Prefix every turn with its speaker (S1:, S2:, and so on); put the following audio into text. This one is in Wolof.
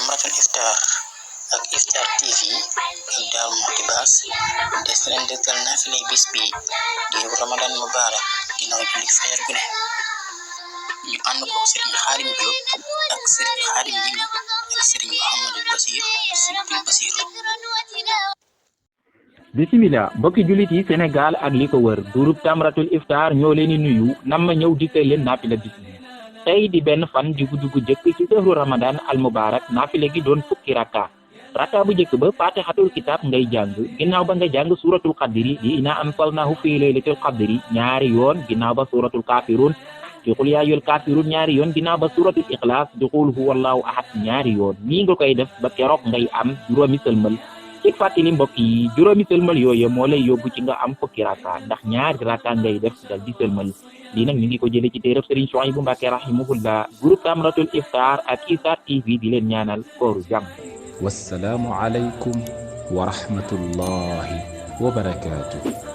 S1: Tamratul Iftar ak Iftar TV ak Darou Mouhty Bass des na leen dëgtal naafilay bis bi di Ramadan Mubarak ginnaaw julli fajar gu ne ñu ànd ko Serigne Khadim Diop ak Serigne Khadim Jimi ak Serigne Mouhamadou Bassir Sibtul Basir.
S2: Bismillah mbokki jullit yi Sénégal ak li ko wër groupe Tamratul Iftar ñoo leen di nuyu nam ma ñëw dikkal leen naafila bis bi tey di benn fan di guddi gu jëkk ci sehru Ramadan al Mubarak naafila gi doon fukki rakka bu njëkk ba Fatihatul Kitab ngay jàng ginnaaw ba nga jàng suratul qadri di inna anzalnahu fi laylatil qadri ñaari yoon ginnaaw ba suratul kafirun di qul yaa ayyuhal kafirun ñaari yoon ginnaaw ba suratul ikhlas di qul huwallahu ahad ñaari yoon nii nga koy def ba keroog ngay am juróomi sëlmal ci fàttali mbokk yi juróomi sëlmal yooyu moo lay yóbbu ci nga am fukki rakka ndax ñaari rakka ngay def dal di sëlmal lii nag ñu ngi ko jëlee ci téereb Serigne Souhaïbou Mbacké rahimahullah groupe Tamratul Iftar ak Iftar TV di leen ñaanal kooru jàmm.
S3: wassalaamu aleykum wa rahmatullahi wa barakaatuh.